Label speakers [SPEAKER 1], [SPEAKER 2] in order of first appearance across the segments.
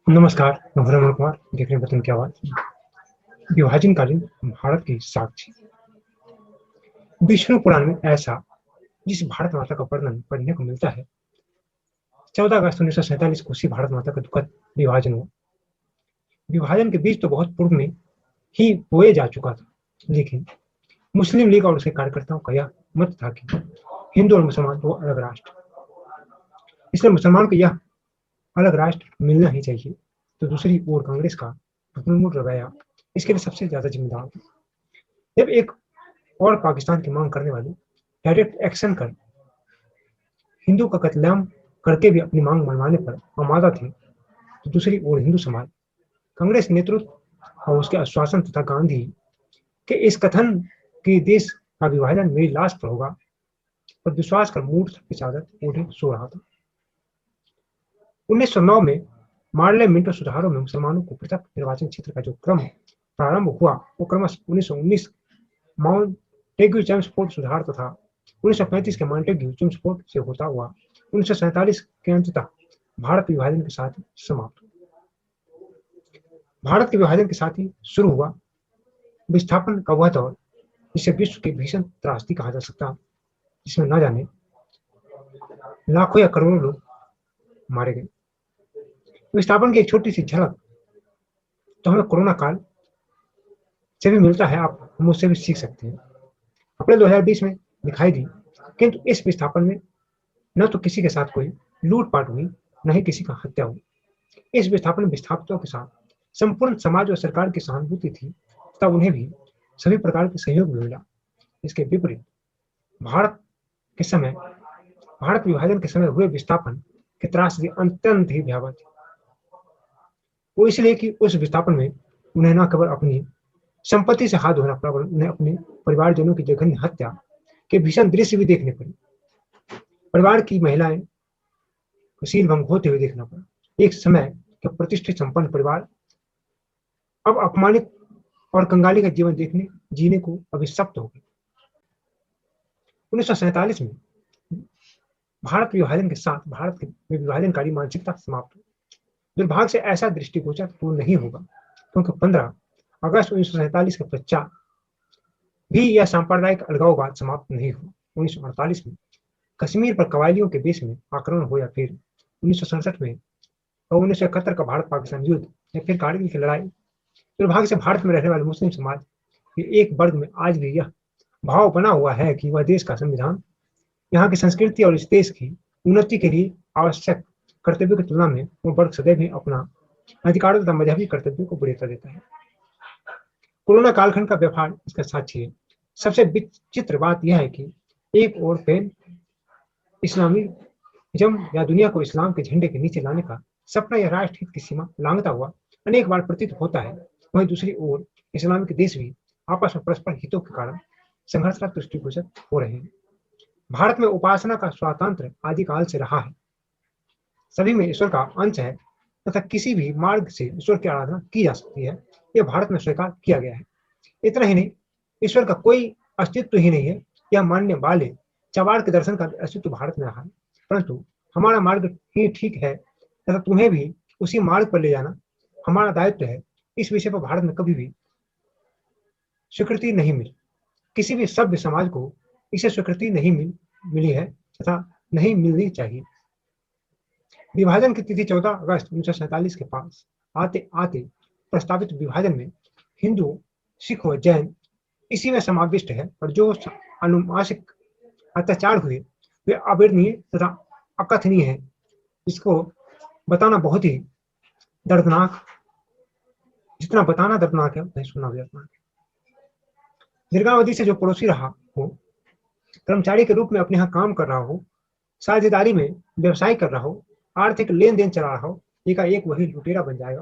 [SPEAKER 1] नमस्कार, मैं भ्रमण कुमार, देख रहे हैं वतन की आवाज़। विभाजनकालीन भारत की साक्षी। विष्णु पुराण में ऐसा जिस भारत माता का वर्णन पढ़ने को मिलता है, 14 अगस्त 1947 को उसी भारत माता का दुखद विभाजन हुआ। विभाजन के बीज तो बहुत पूर्व में ही बोए जा चुका था, लेकिन मुस्लिम लीग और उसके कार्यकर्ताओं का यह मत था कि हिंदू और मुसलमान दो अलग राष्ट्र, इसलिए मुसलमान को यह अलग राष्ट्र मिलना ही चाहिए। तो दूसरी ओर कांग्रेस का तृणमूल रवैया इसके लिए सबसे ज्यादा जिम्मेदार था। जब एक और पाकिस्तान की मांग करने वाले डायरेक्ट एक्शन कर हिंदू का कत्लेआम करके भी अपनी मांग मनवाने पर आमादा थे, तो दूसरी ओर हिंदू समाज, कांग्रेस नेतृत्व और उसके आश्वासन तथा गांधी के इस कथन कि देश का विभाजन मेरी लाश पर होगा, पर विश्वास कर मूर्ख की चादर ओढ़े सो रहा था। 1909 में मार्ले मिंटो सुधारों में मुसलमानों को पृथक निर्वाचन क्षेत्र का जो क्रम प्रारंभ हुआ, वो क्रमश 1919 माउंटेग्यू चेम्सफोर्ड सुधार तथा 1935 के माउंटेग्यू चेम्सफोर्ड से होता हुआ 1947 के अंततः भारत विभाजन के साथ समाप्त हुआ। भारत के विभाजन के साथ ही शुरू हुआ विस्थापन का वह दौर जिसे विश्व की भीषण त्रासदी कहा जा सकता, जिसमें न जाने लाखों या करोड़ों लोग मारे गए। विस्थापन की एक छोटी सी झलक तो हमें कोरोना काल से भी मिलता है, आप हम उससे भी सीख सकते हैं। अप्रैल 2020 में दिखाई दी, किंतु इस विस्थापन में न तो किसी के साथ कोई लूटपाट हुई, न ही किसी का हत्या हुई। इस विस्थापन में विस्थापितों के साथ संपूर्ण समाज और सरकार की सहानुभूति थी तथा उन्हें भी सभी प्रकार के सहयोग भी मिला। इसके विपरीत भारत के समय भारत विभाजन के समय हुए विस्थापन की त्रासदी अत्यंत ही भयावह थी। वो इसलिए कि उस विस्थापन में उन्हें न केवल अपनी संपत्ति से हाथ धोना पड़ा, उन्हें अपने परिवारजनों की जघन्य हत्या के भीषण दृश्य भी देखने पड़े। परिवार की महिलाएं को सील भंग होते हुए देखना पड़ा। एक समय के प्रतिष्ठित संपन्न परिवार अब अपमानित और कंगाली का जीवन जीने को अभिशप्त हो गए। 1947 में भारत विभाजन के साथ भारत की विभाजनकारी मानसिकता समाप्त हुई। दुर्भाग्य से ऐसा दृष्टिगोचर पूर्ण नहीं होगा, क्योंकि 15 अगस्त 1947 के पश्चात भी यह सांप्रदायिक अलगाववाद समाप्त नहीं हुआ। 1948 में कश्मीर पर कबायलियों के देश में आक्रमण हो, या फिर 1967 में और 1971 का भारत पाकिस्तान युद्ध, या फिर कारगिल की लड़ाई, दुर्भाग्य से भारत में रहने वाले मुस्लिम समाज के एक वर्ग में आज भी यह भाव बना हुआ है कि वह देश का संविधान यहाँ की संस्कृति और इस देश की उन्नति के लिए आवश्यक कर्तव्यों की तुलना में वो वर्ग सदैव ही अपना अधिकारों तथा मजहबी कर्तव्यों को वरीयता देता है। कोरोना कालखंड का व्यवहार इसका साक्षी है। सबसे विचित्र बात यह है कि एक और पैन इस्लामिज्म या दुनिया को इस्लाम के झंडे के नीचे लाने का सपना या राष्ट्र हित की सीमा लांघता हुआ अनेक बार प्रतीत होता है, वहीं दूसरी ओर इस्लामिक देश भी आपस में परस्पर हितों के कारण संघर्षरत दृष्टिगोचर हो रहे हैं। भारत में उपासना का स्वातंत्र्य आदिकाल से रहा है। सभी में ईश्वर का अंश है तथा किसी भी मार्ग से ईश्वर की आराधना की जा सकती है, यह भारत में स्वीकार किया गया है। इतना ही नहीं, ईश्वर का कोई अस्तित्व ही नहीं है, यह मानने वाले चबार के दर्शन का अस्तित्व भारत में रहा है, परंतु हमारा मार्ग ही ठीक है तथा तुम्हें भी उसी मार्ग पर ले जाना हमारा दायित्व है। इस विषय पर भारत में कभी भी स्वीकृति नहीं मिली। किसी भी सभ्य समाज को इसे स्वीकृति नहीं मिली है तथा नहीं मिलनी चाहिए। विभाजन की तिथि 14 अगस्त 1947 के पास आते आते प्रस्तावित विभाजन में हिंदू, सिख व जैन इसी में समाविष्ट है, और जो अनुमानिक अत्याचार हुए वे अवर्णनीय तथा अकथनीय है। इसको बताना बहुत ही दर्दनाक, जितना बताना दर्दनाक है उतना सुनना भी दर्दनाक है। दीर्घावधि से जो पड़ोसी रहा हो, कर्मचारी के रूप में अपने यहाँ काम कर रहा हो, साझेदारी में व्यवसाय कर रहा हो, आर्थिक लेन देन चला रहा हो, एकाएक वही लुटेरा बन जाएगा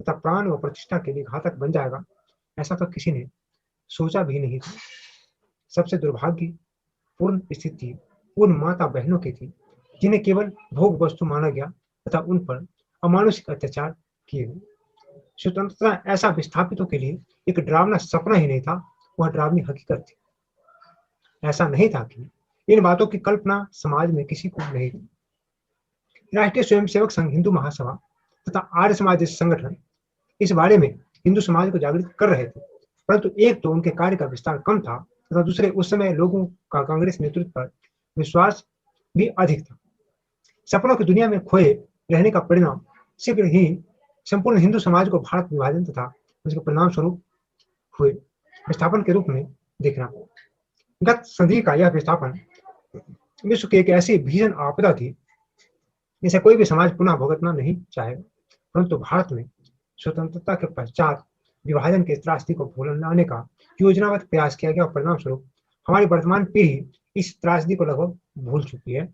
[SPEAKER 1] तथा प्राण व प्रतिष्ठा के लिए घातक बन जाएगा, ऐसा तो किसी ने सोचा भी नहीं था। सबसे दुर्भाग्यपूर्ण स्थिति उन माता बहनों की थी जिन्हें केवल भोग वस्तु माना गया तथा उन पर अमानुषिक अत्याचार किए गए। स्वतंत्रता ऐसा विस्थापितों के लिए एक डरावना सपना ही नहीं था, वह डरावनी हकीकत थी। ऐसा नहीं था कि इन बातों की कल्पना समाज में किसी को नहीं थी। राष्ट्रीय स्वयंसेवक संघ हिंदू महासभा तथा आर्य समाज जैसे संगठन इस बारे में हिंदू समाज को जागृत कर रहे थे, परंतु एक तो उनके कार्य का विस्तार कम था तथा दूसरे उस समय लोगों का कांग्रेस नेतृत्व पर विश्वास भी अधिक था। सपनों की दुनिया में खोए रहने का परिणाम शीघ्र ही संपूर्ण हिंदू समाज को भारत विभाजन तथा उसके परिणाम स्वरूप हुए विस्थापन के रूप में देखना पड़ा। गत सदी का यह विस्थापन विश्व की एक ऐसी भीषण आपदा थी जिसे कोई भी समाज पुनः भुगतना नहीं चाहेगा, परंतु भारत में स्वतंत्रता के पश्चात विभाजन के त्रासदी को भुलाने का योजनाबद्ध प्रयास किया गया और परिणाम स्वरूप हमारी वर्तमान पीढ़ी इस त्रासदी को लगभग भूल चुकी है।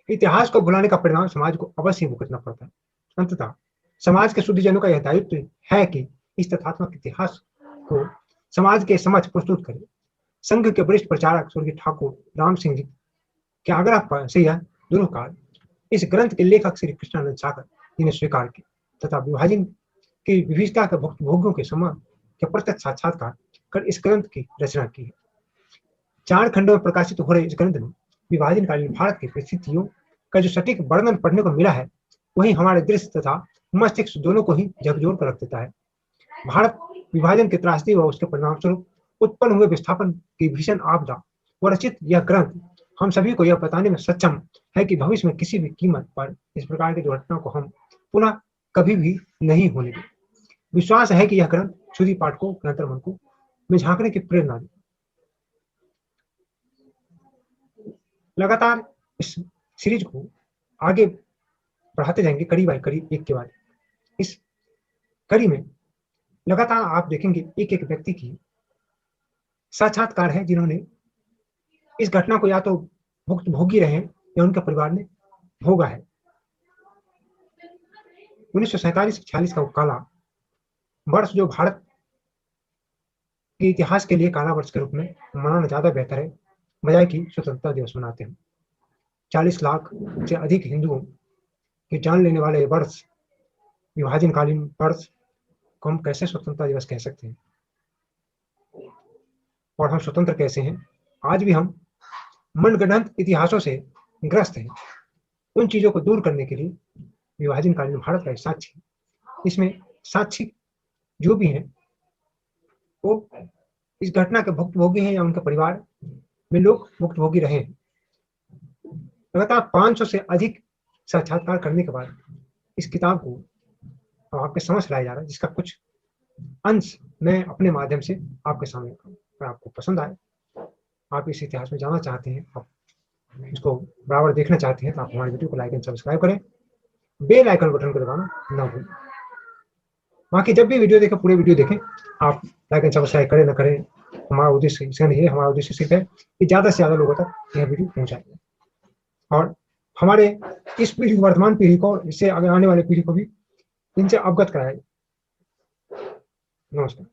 [SPEAKER 1] इतिहास को भुलाने का परिणाम समाज को अवश्य भुगतना पड़ता है। अंततः समाज के शुद्धिजनों का यह दायित्व है कि इस तथात्मक इतिहास को समाज के समक्ष प्रस्तुत करें। संघ के वरिष्ठ प्रचारक स्वर्गीय ठाकुर राम सिंह जी के आग्रह पर से यह दोनों कार्य इस ग्रंथ के लेखक श्री कृष्णानंद सागर जी ने स्वीकार किया तथा विभाजन की विविधता के भोगियों के समय के प्रत्यक्ष साक्षात्कार कर इस ग्रंथ की रचना की है। 4 खंडों में प्रकाशित हो रहे इस ग्रंथ में विभाजनकालीन भारत की परिस्थितियों का जो सटीक वर्णन पढ़ने को मिला है, वही हमारे दृश्य तथा मस्तिष्क दोनों को ही झकझोर कर रख देता है। भारत विभाजन की त्रासदी व उसके परिणाम स्वरूप उत्पन्न हुए विस्थापन की भीषण आपदा व रचित यह ग्रंथ हम सभी को यह बताने में सक्षम है कि भविष्य में किसी भी कीमत पर इस प्रकार की दुर्घटना को हम पुनः कभी भी नहीं होने देंगे। विश्वास है कि यह ग्रंथ शुद्धि पाठकों निरंतर मन को में झांकने की प्रेरणा दे। लगातार इस सीरीज को आगे बढ़ाते जाएंगे कड़ी बाय कड़ी, एक के बाद इस कड़ी में लगातार आप देखेंगे एक एक व्यक्ति की साक्षात्कार है जिन्होंने इस घटना को या तो भोगी रहे या उनके परिवार ने भोगा है। 1947-46 का वो काला वर्ष जो भारत के इतिहास के लिए काला वर्ष के रूप में मनाना ज्यादा बेहतर है बजाय कि स्वतंत्रता दिवस मनाते हैं। 40 लाख से अधिक हिंदुओं की जान लेने वाले वर्ष, विभाजनकालीन वर्ष को हम कैसे स्वतंत्रता दिवस कह सकते हैं? और हम स्वतंत्र कैसे हैं? आज भी हम मनगढ़ंत इतिहासों से ग्रस्त हैं। उन चीजों को दूर करने के लिए विभाजनकालीन भारत का एक साक्षी, इसमें साक्षी जो भी हैं वो इस घटना के भुक्तभोगी हैं या उनके परिवार में लोग भुक्तभोगी रहे हैं। लगातार 500 से अधिक साक्षात्कार करने के बाद इस किताब को आपके समझ लाया जा रहा है, जिसका कुछ अंश मैं अपने माध्यम से आपके सामने रखूं। अगर आपको पसंद आए, आप इस इतिहास में जाना चाहते हैं, आप इसको बराबर देखना चाहते हैं, तो आप हमारे वीडियो को लाइक एंड सब्सक्राइब करें, बेल आइकन बटन को दबाना ना भूलें। बाकी जब भी वीडियो देखें, पूरे वीडियो देखें, आप लाइक एंड सब्सक्राइब करें ना करें, हमारा उद्देश्य इसका नहीं है। हमारा उद्देश्य सिर्फ है कि ज्यादा से ज्यादा लोगों तक यह वीडियो पहुंचाए और हमारे इस पीढ़ी, वर्तमान पीढ़ी को, इससे आगे आने वाली पीढ़ी को भी इनसे अवगत कराया। नमस्कार।